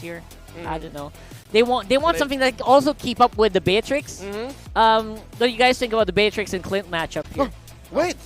here. I don't know. They want something that can also keep up with the Beatrix. What do you guys think about the Beatrix and Clint matchup here? Wait.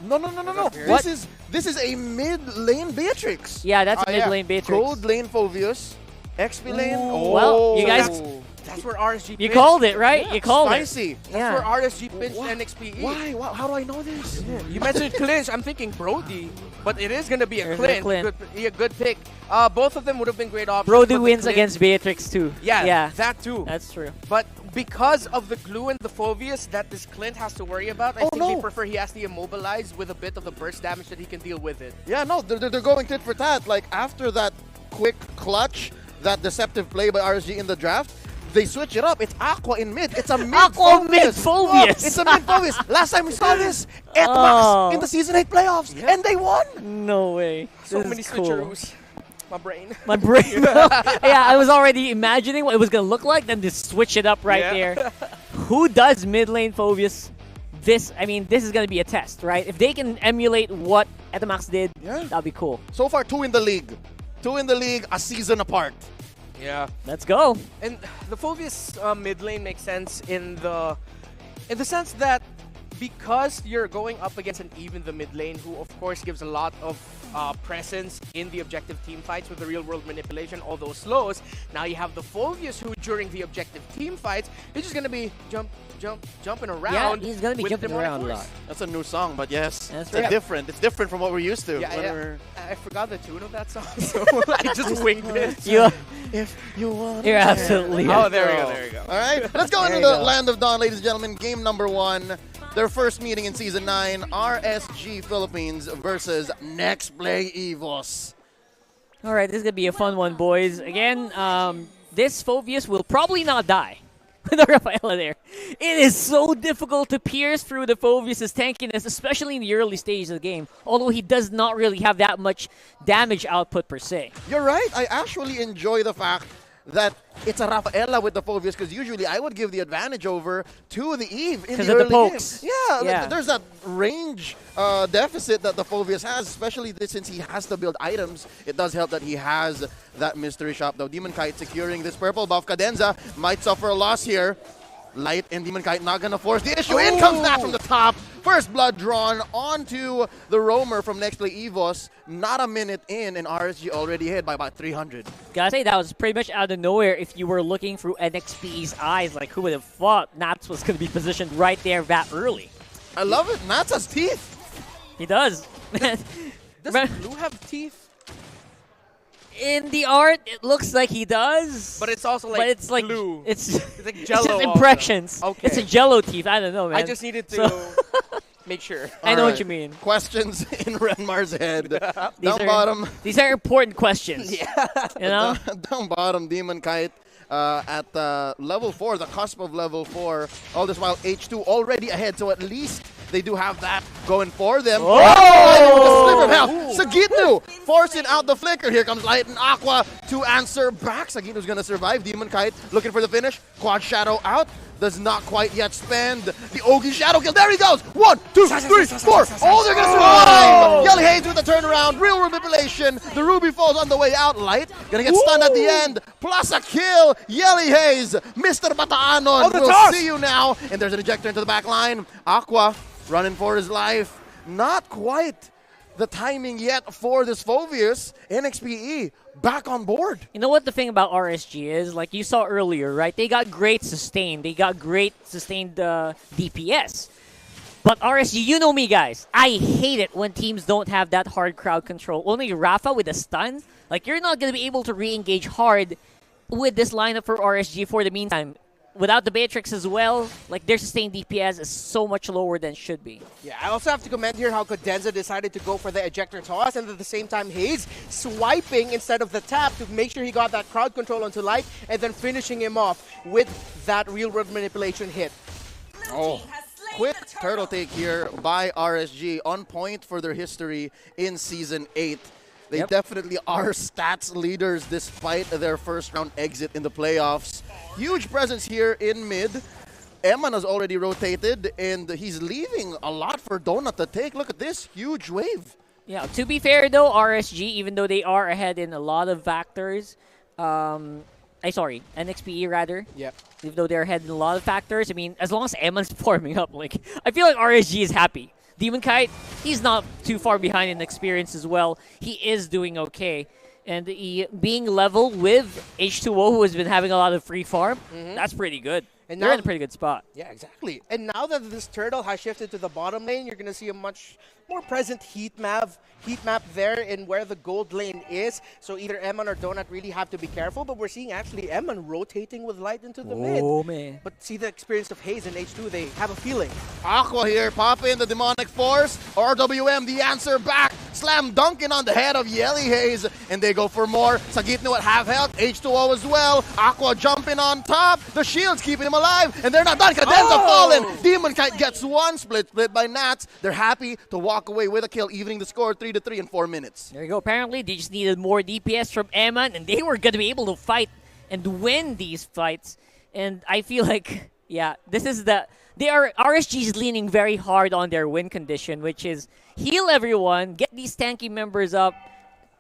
No. What? This is a mid lane Beatrix. Yeah, that's a mid lane Beatrix. Gold lane Phoveus. XP lane. Well, you guys. That's where RSG You called it, right? Yeah, you called spicy. it. That's where RSG pinched NXPE. Why? How do I know this? You mentioned clinch. I'm thinking Brody, but it is going to be a There's clinch. a Clint. Good pick. Both of them would have been great options. Brody but the wins Clint- against Beatrix too. Yeah, that too. That's true. But because of the glue and the Phoveus that this Clint has to worry about, I think they prefer he has to immobilize with a bit of the burst damage that he can deal with it. Yeah, no, they're going tit for tat. Like, after that quick clutch, that deceptive play by RSG in the draft, they switch it up. It's Aqua in mid. It's a mid Aqua mid Phoveus. Oh, it's a mid Phoveus. Last time we saw this, Etmax in the Season 8 playoffs, and they won. No way. So This many is cool. switcheroos. My brain. My brain. Yeah, I was already imagining what it was gonna look like. Then just switch it up right there. Who does mid lane Phoveus? This is gonna be a test, right? If they can emulate what Etmax did, that'll be cool. So far, 2 in the league. 2 in the league, a season apart. Yeah. Let's go. And the Phoveus mid lane makes sense in the sense that because you're going up against an even the mid lane, who of course gives a lot of presence in the objective team fights with the real world manipulation, all those slows. Now you have the Phoveus who during the objective team fights is just gonna be jumping around. Yeah, he's gonna be with jumping demonic around a force. lot. That's a new song, but yes, That's it's right. different. It's different from what we're used to. Yeah. I forgot the tune of that song, so I just winged it. If you want. You're absolutely. Oh, there we go. All right, let's go into the Land of Dawn, ladies and gentlemen. Game number 1. Their first meeting in Season 9, RSG Philippines versus NXPE EVOS. All right, this is gonna be a fun one, boys. Again, this Phoveus will probably not die. The Rafaela there. It is so difficult to pierce through the Phoveus' tankiness, especially in the early stages of the game. Although he does not really have that much damage output per se. You're right. I actually enjoy the fact that it's a Rafaela with the Phoveus, because usually I would give the advantage over to the Eve in the of early the pokes. game. Yeah, there's that range deficit that the Phoveus has, especially since he has to build items. It does help that he has that mystery shop, though. Demon Kite securing this purple buff. Cadenza might suffer a loss here. Light and Demon Kite not gonna force the issue. In comes that from the top. First blood drawn onto the roamer from NXPE EVOS. Not a minute in, and RSG already hit by about 300. Gotta say, that was pretty much out of nowhere if you were looking through NXPE's eyes. Like, who would have thought Nats was gonna be positioned right there that early? I love it. Nats has teeth. He does. Does Blue have teeth? In the art, it looks like he does. But it's also like but it's like glue. It's like it's Jello just also. impressions. Okay. It's a Jello teeth. I don't know, man. I just needed to make sure. I know All what you mean. Questions in Renmar's head. These Down bottom. These are important questions. Yeah. You know? Down bottom, Demon Kite at level 4, the cusp of level 4. All this while H2 already ahead, so at least they do have that going for them. Oh! Sagitnu forcing out the flicker. Here comes Light and Aqua to answer back. Sagitnu's going to survive. Demon Kite looking for the finish. Quad Shadow out. Does not quite yet spend the Ogi Shadow Kill. There he goes. 1, 2, 3, 4. Oh, they're going to survive. Yelly Hayes with the turnaround. Real manipulation. The Ruby falls on the way out. Light going to get stunned at the end. Plus a kill. Yelly Hayes. Mr. Bataanon. We'll see you now. And there's an ejector into the back line. Aqua running for his life. Not quite the timing yet for this Phoveus. NXPE back on board. You know what the thing about RSG is? Like you saw earlier, right? They got great sustain. They got great sustained DPS. But RSG, you know me, guys. I hate it when teams don't have that hard crowd control. Only Rafa with a stun. Like, you're not going to be able to re-engage hard with this lineup for RSG for the meantime. Without the Beatrix as well, like their sustained DPS is so much lower than it should be. Yeah, I also have to comment here how Cadenza decided to go for the ejector toss, and at the same time Hayes swiping instead of the tap to make sure he got that crowd control onto Light, and then finishing him off with that real world manipulation hit. Oh, quick turtle take here by RSG, on point for their history in Season 8. They definitely are stats leaders despite their first round exit in the playoffs. Huge presence here in mid. Eman has already rotated, and he's leaving a lot for Donut to take. Look at this huge wave. Yeah, to be fair though, RSG, even though they are ahead in a lot of factors, Sorry, NXPE rather. Yep. Even though they're ahead in a lot of factors, I mean, as long as Emma's forming up, like, I feel like RSG is happy. Demon Kite, he's not too far behind in experience as well. He is doing okay. And being level with H2O, who has been having a lot of free farm, that's pretty good. And they're now in a pretty good spot. Yeah, exactly. And now that this turtle has shifted to the bottom lane, you're going to see a much more present heat map there in where the gold lane is. So either Eman or Donut really have to be careful, but we're seeing actually Eman rotating with Light into the mid. Oh, man. But see the experience of Haze and H2, they have a feeling. Aqua here, pop in the demonic force. RWM, the answer back. Slam dunking on the head of Yelly Haze, and they go for more. Sagitno at half health, H2O as well. Aqua jumping on top. The shield's keeping him alive, and they're not done. Cadenza fallen. Demon Kite gets one, split by Nats. They're happy to walk away with a kill, evening the score 3-3 in 4 minutes. There you go. Apparently, they just needed more DPS from Eman, and they were going to be able to fight and win these fights. And I feel like, yeah, this is RSG is leaning very hard on their win condition, which is heal everyone, get these tanky members up,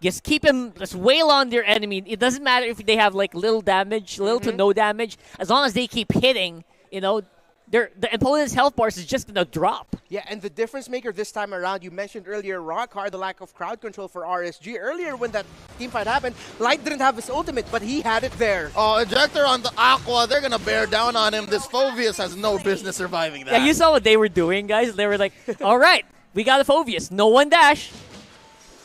just just wail on their enemy. It doesn't matter if they have like little damage, little to no damage, as long as they keep hitting, you know, the opponent's health bars is just gonna drop. Yeah, and the difference maker this time around, you mentioned earlier, Rockhard, the lack of crowd control for RSG. Earlier when that team fight happened, Light didn't have his ultimate, but he had it there. Oh, Ejector on the Aqua. They're going to bear down on him. This Phoveus has no business surviving that. Yeah, you saw what they were doing, guys. They were like, all right, we got a Phoveus. No one dash.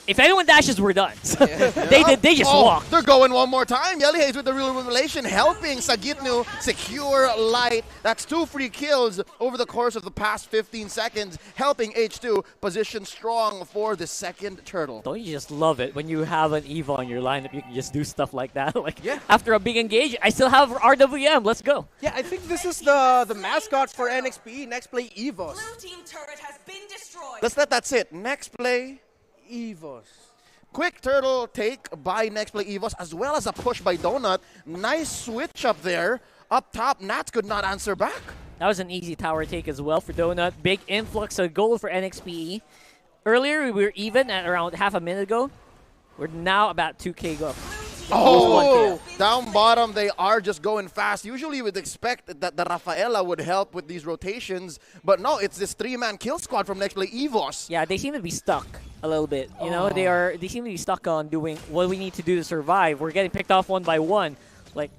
If anyone dashes, we're done. So they just walked. They're going one more time. Yelly Haze with the real revelation, helping Sagitnu secure Light. That's 2 free kills over the course of the past 15 seconds, helping H2 position strong for the second turtle. Don't you just love it when you have an EVA on your lineup, you can just do stuff like that? Like, yeah. After a big engage, I still have RWM. Let's go. Yeah, I think this is the mascot for NXPE, Next Play EVOS. Blue team turret has been destroyed. Let's let that sit. Next play. EVOS. Quick turtle take by Next Play EVOS, as well as a push by Donut. Nice switch up there. Up top, Nats could not answer back. That was an easy tower take as well for Donut. Big influx of gold for NXPE. Earlier, we were even at around half a minute ago. We're now about 2K up. Oh, down bottom, they are just going fast. Usually you would expect that the Rafaela would help with these rotations, but no, it's this 3-man kill squad from Next Play EVOS. Yeah, they seem to be stuck a little bit. You know, they seem to be stuck on doing what we need to do to survive. We're getting picked off one by one. Like,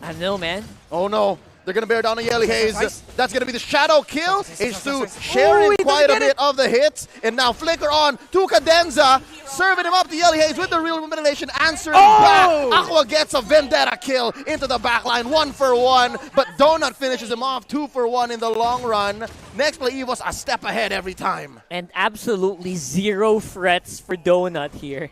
I don't know, man. Oh no. They're going to bear down on Yelly Haze. Nice. That's going to be the shadow kill. H2 sharing quite a bit of the hits. And now flicker on to Cadenza. Serving him up to Yelly Haze with the real elimination. Answering back. Aqua gets a vendetta kill into the backline. 1 for 1. But Donut finishes him off. 2 for 1 in the long run. Next Play EVOS a step ahead every time. And absolutely zero frets for Donut here.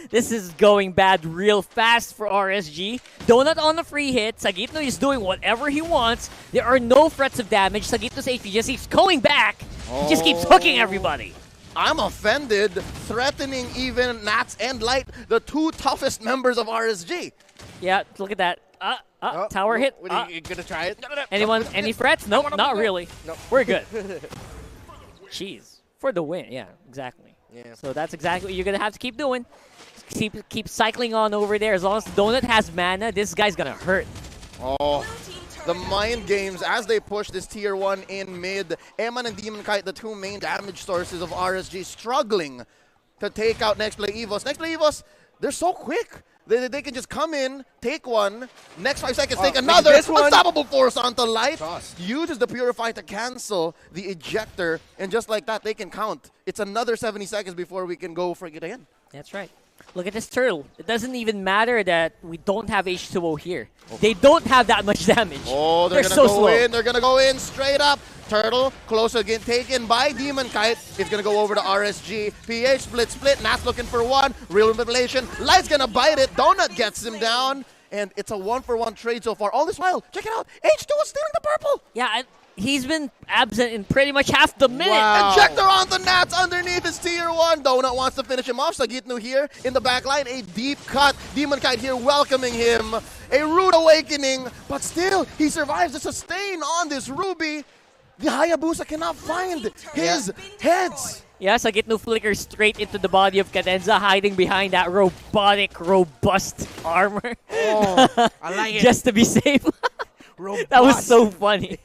This is going bad real fast for RSG. Donut on the free hit. Sagitno is doing whatever he wants. There are no threats of damage. Sagitno's HP just keeps going back. He just keeps hooking everybody. I'm offended, threatening even Nats and Light, the 2 toughest members of RSG. Yeah, look at that. Tower hit. You gonna try it? Anyone? Any threats? Nope, not really. Nope. We're good. Jeez. For the win. Yeah, exactly. Yeah. So that's exactly what you're going to have to keep doing. Keep cycling on over there. As long as Donut has mana, this guy's going to hurt. Oh, the mind games as they push this tier 1 in mid. Eman and Demon Kite, the 2 main damage sources of RSG, struggling to take out Next Play EVOS. Next Play EVOS, they're so quick. They can just come in, take one, next 5 seconds, take another. Unstoppable force onto Light. Uses the Purify to cancel the ejector, and just like that, they can count. It's another 70 seconds before we can go for it again. That's right. Look at this turtle. It doesn't even matter that we don't have H2O here. They don't have that much damage. Oh, they're gonna so go slow. in. They're gonna go in straight up. Turtle close again, taken by Demon Kite. It's gonna go over to RSG. PH split. Nats looking for one. Real revelation. Light's gonna bite it. Donut gets him down, and it's a 1-for-1 trade so far. All this while, check it out. H2 is stealing the purple. Yeah, he's been absent in pretty much half the minute. Wow. Ejector on the Nats underneath his tier 1. Donut wants to finish him off. Sagitnu here in the back line. A deep cut. Demon Kite here welcoming him. A rude awakening, but still, he survives the sustain on this Ruby. The Hayabusa cannot find his heads. Yeah, Sagitno flickers straight into the body of Cadenza, hiding behind that robotic, robust armor. Oh, I like it. Just to be safe. Robust. That was so funny.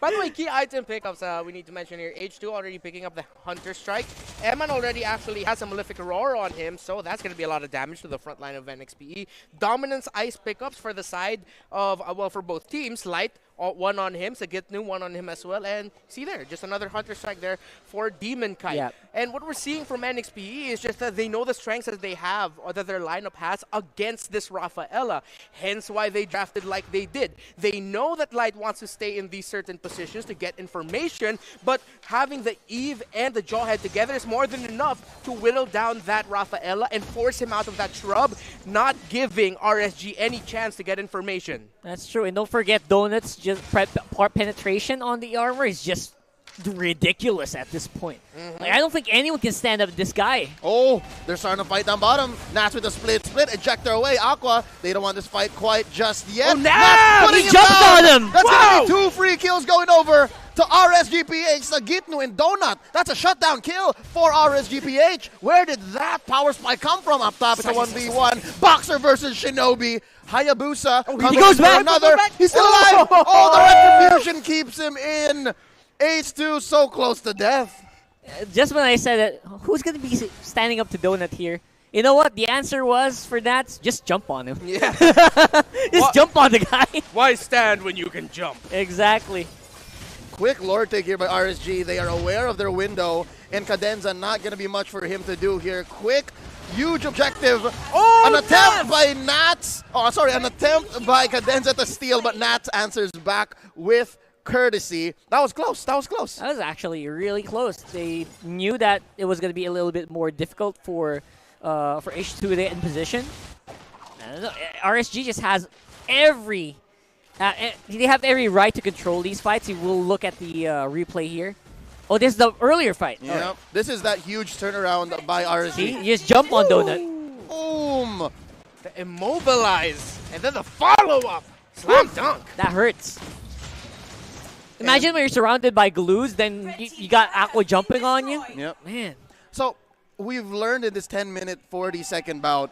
By the way, key item pickups we need to mention here. H2 already picking up the Hunter Strike. Eman already actually has a Malefic Aurora on him, so that's going to be a lot of damage to the front line of NXPE. Dominance Ice pickups for the side of, well, for both teams. Light, one on him. Sagitnu, one on him as well. And see there, just another Hunter Strike there for Demon Kite. Yep. And what we're seeing from NXPE is just that they know the strengths that they have, or that their lineup has, against this Rafaela. Hence why they drafted like they did. They know that Light wants to stay in these certain positions to get information, but having the Eve and the Jawhead together is more than enough to whittle down that Rafaela and force him out of that shrub, not giving RSG any chance to get information. That's true. And don't forget, Donut's just penetration on the armor is just ridiculous at this point. Like, I don't think anyone can stand up to this guy. Oh, they're starting to fight down bottom. Nats with a split, ejector away. Aqua, they don't want this fight quite just yet. Oh, Nats! putting He him jumped down. on him! That's Wow! going to be 2 free kills going over to RSGPH, Sagitnu and Donut. That's a shutdown kill for RSGPH. Where did that power spike come from up top? It's a 1v1. Boxer versus Shinobi. Hayabusa coming he goes for back. another. He's still alive. Oh, the retribution keeps him in. H2 so close to death. Just when I said it, who's going to be standing up to Donut here? You know what? The answer was for that, just jump on him. Yeah. Just jump on the guy. Why stand when you can jump? Exactly. Quick lord take here by RSG. They are aware of their window, and Cadenza not going to be much for him to do here. Quick, huge objective. Oh, an attempt by Nats. Oh, sorry, an attempt by Cadenza to steal, but Nats answers back with courtesy. That was close. That was close. That was actually really close. They knew that it was going to be a little bit more difficult for H2 to get in position. I don't know. RSG just has every... they have every right to control these fights. You will look at the replay here. Oh, this is the earlier fight. Yeah, Alright. this is that huge turnaround by RSG. See? You just jump on Donut. Boom! The immobilize, and then the follow-up. Slam dunk. That hurts. Imagine when you're surrounded by glues, then you got Aqua jumping on you. Yep. Man. So we've learned in this 10-minute, 40-second bout,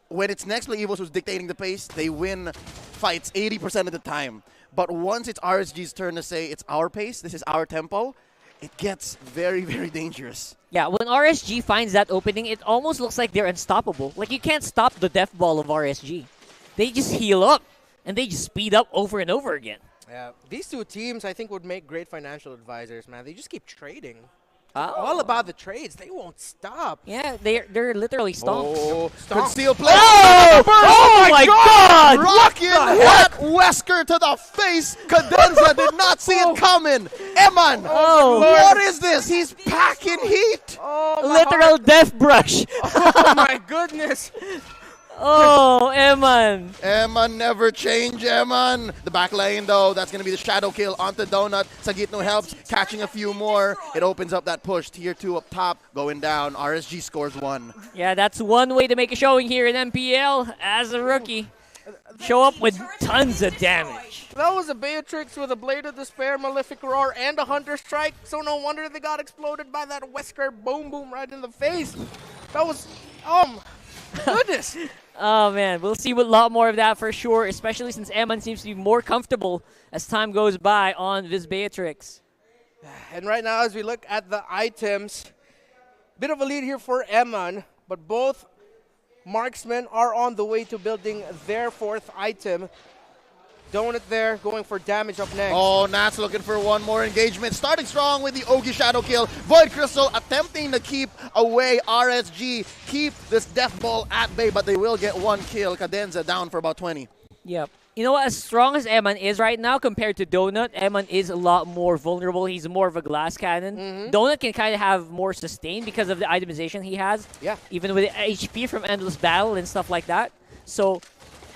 when it's Next Play Evos who's dictating the pace, they win fights 80% of the time. But once it's RSG's turn to say it's our pace, this is our tempo, it gets very, very dangerous. Yeah, when RSG finds that opening, it almost looks like they're unstoppable. Like, you can't stop the death ball of RSG. They just heal up, and they just speed up over and over again. Yeah, these two teams, I think, would make great financial advisors, man. They just keep trading. Oh. All about the trades. They won't stop. Yeah, they're literally stonks. Oh, Stomp. conceal play. Oh my God! Rocking that Wesker to the face. Cadenza did not see it coming. Eman, Oh. what is this? He's packing heat. Oh, my Literal death brush. Oh, my goodness. Oh, Eman. Eman never change, Eman. The back lane, though, that's going to be the shadow kill onto Donut. Sagitno helps, catching a few more. It opens up that push. Tier 2 up top, going down. RSG scores 1. Yeah, that's one way to make a showing here in MPL as a rookie. Show up with tons of damage. That was a Beatrix with a Blade of Despair, Malefic Roar, and a Hunter Strike. So no wonder they got exploded by that Wesker boom boom right in the face. That was, goodness. Oh, man. We'll see a lot more of that for sure, especially since Eman seems to be more comfortable as time goes by on this Beatrix. And right now, as we look at the items, bit of a lead here for Eman, but both marksmen are on the way to building their 4th item. Donut there, going for damage up next. Oh, Nats looking for one more engagement. Starting strong with the Ogi Shadow kill. Void Crystal attempting to keep away RSG. Keep this Death Ball at bay, but they will get one kill. Cadenza down for about 20. Yep. You know what? As strong as Eman is right now compared to Donut, Eman is a lot more vulnerable. He's more of a glass cannon. Donut can kind of have more sustain because of the itemization he has. Yeah. Even with HP from Endless Battle and stuff like that. So,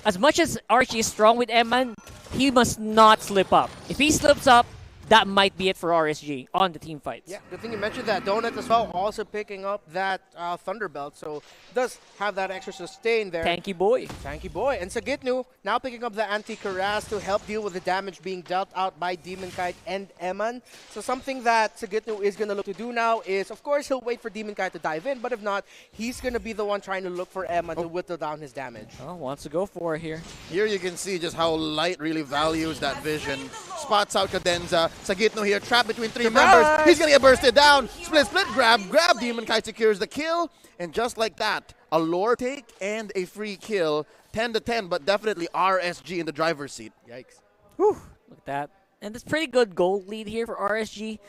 as much as Archie is strong with Eman, he must not slip up. If he slips up, that might be it for RSG on the team fights. Yeah, good thing you mentioned that. Donut as well, also picking up that Thunderbelt, so does have that extra sustain there. Tanky boy. Tanky boy. And Sagitnu now picking up the anti-Karaz to help deal with the damage being dealt out by Demon Kite and Eman. So something that Sagitnu is going to look to do now is, of course, he'll wait for Demon Kite to dive in, but if not, he's going to be the one trying to look for Eman to whittle down his damage. Oh, wants to go for it here. Here you can see just how Light really values that vision. Spots out Cadenza. Sagitno here trapped between three members. He's going to get bursted down. Split, grab. Demon Kite secures the kill. And just like that, a lore take and a free kill. 10 to 10, but definitely RSG in the driver's seat. Yikes. Whew, look at that. And it's pretty good gold lead here for RSG.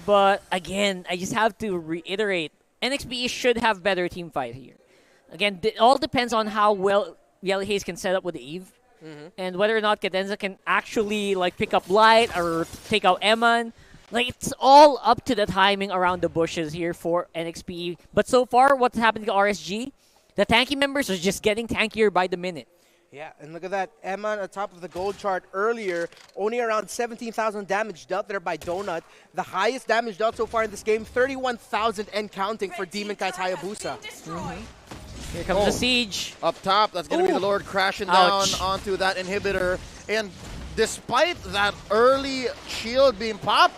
But again, I just have to reiterate, NXPE should have better team fight here. Again, it all depends on how well Yellow Haze can set up with the Eve. And whether or not Cadenza can actually like pick up Light or take out Eman. Like, it's all up to the timing around the bushes here for NXPE. But so far, what's happening to RSG? The tanky members are just getting tankier by the minute. Yeah, and look at that. Eman at top of the gold chart earlier, only around 17,000 damage dealt there by Donut. The highest damage dealt so far in this game, 31,000 and counting for Demon Kite's Hayabusa. Here comes the siege. Up top, that's going to be the Lord crashing Ouch. down onto that inhibitor. And despite that early shield being popped,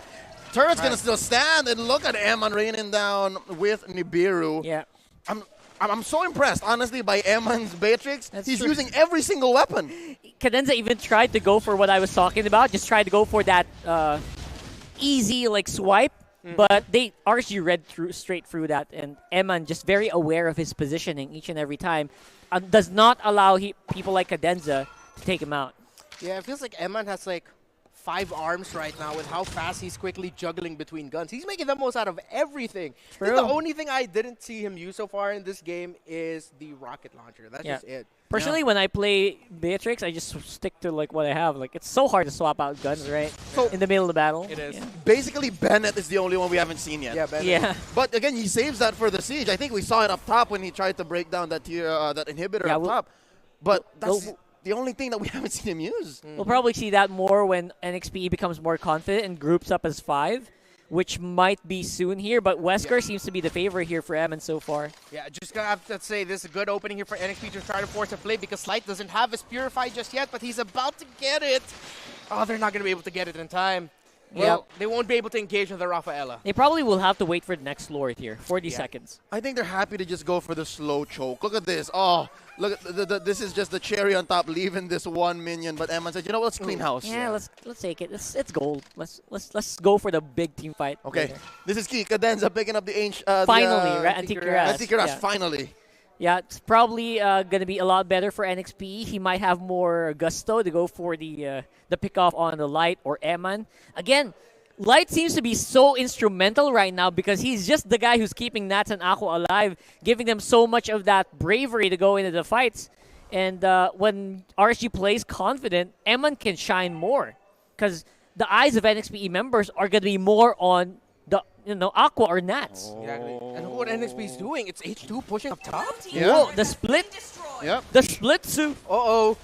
Turret's going to still stand. And look at Eman raining down with Nibiru. Yeah. I'm so impressed, honestly, by Eman's Beatrix. He's true. using every single weapon. Cadenza even tried to go for what I was talking about. Just tried to go for that easy like swipe. But RSG read straight through that. And Eman, just very aware of his positioning each and every time, does not allow people like Cadenza to take him out. Yeah, it feels like Eman has like 5 arms right now with how fast he's quickly juggling between guns. He's making the most out of everything. I think the only thing I didn't see him use so far in this game is the rocket launcher. That's just it. Personally, when I play Beatrix, I just stick to like what I have. Like, it's so hard to swap out guns, right? So in the middle of the battle. It is. Yeah. Basically, Bennett is the only one we haven't seen yet. Yeah, Bennett. Yeah. But again, he saves that for the siege. I think we saw it up top when he tried to break down that tier, that inhibitor up top. But that's the only thing that we haven't seen him use. We'll probably see that more when NXPE becomes more confident and groups up as 5, which might be soon here. But Wesker seems to be the favorite here for Eman so far. Yeah, just gonna have to say this is a good opening here for NXP to try to force a play because Slight doesn't have his Purify just yet, but he's about to get it. Oh, they're not gonna be able to get it in time. Well, they won't be able to engage with the Rafaela. They probably will have to wait for the next Lord here. 40 seconds. I think they're happy to just go for the slow choke. Look at this. Oh, look at this is just the cherry on top, leaving this one minion. But Eman said, you know what? Let's clean house. Yeah, let's take it. It's gold. Let's go for the big team fight. Okay, later. this is key. Cadenza picking up the ancient. Finally, right? Anti-Karaz. Anti-Karaz, finally. Yeah, it's probably going to be a lot better for NXPE. He might have more gusto to go for the pick-off on the Light or Eman. Again, Light seems to be so instrumental right now because he's just the guy who's keeping Nats and Aqua alive, giving them so much of that bravery to go into the fights. And when RSG plays confident, Eman can shine more because the eyes of NXPE members are going to be more on the Aqua or Nats. Exactly. And look what NXP is doing. It's H2 pushing up top. Yeah. Whoa, the split. Yep. The split suit.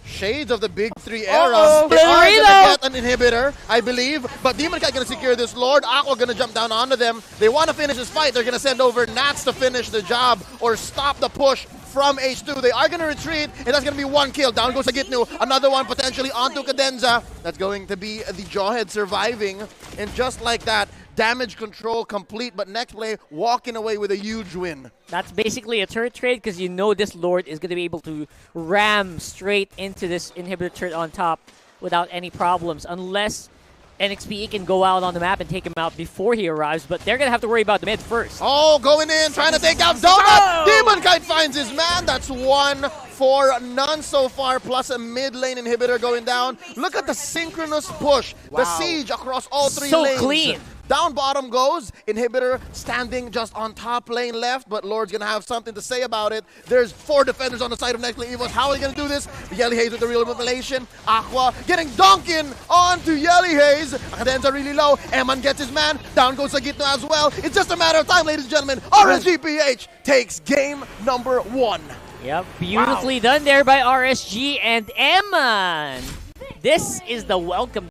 Shades of the big 3 era. They are going to get an inhibitor, I believe. But Demon Kite going to secure this Lord. Aqua going to jump down onto them. They want to finish this fight. They're going to send over Nats to finish the job or stop the push from H2. They are going to retreat, and that's going to be 1 kill. Down goes Sagitnu. Another one potentially onto Cadenza. That's going to be the Jawhead surviving. And just like that, damage control complete, but next play, walking away with a huge win. That's basically a turret trade because you know this Lord is going to be able to ram straight into this inhibitor turret on top without any problems, unless NXPE can go out on the map and take him out before he arrives, but they're going to have to worry about the mid first. Oh, going in, trying to take out Donut! Demon Kite finds his man. That's 1 for none so far, plus a mid lane inhibitor going down. Look at the synchronous push. The siege across all 3 lanes. So clean. Down bottom goes, inhibitor standing just on top lane left, but Lord's gonna have something to say about it. There's 4 defenders on the side of next play Evos. How are they gonna do this? Yelly Haze with the real revelation. Aqua getting Duncan onto Yelly Haze. Cadenza really low. Eman gets his man. Down goes Sagitno as well. It's just a matter of time, ladies and gentlemen. RSGPH takes game number 1. Yep, beautifully done there by RSG and Eman. This is the welcome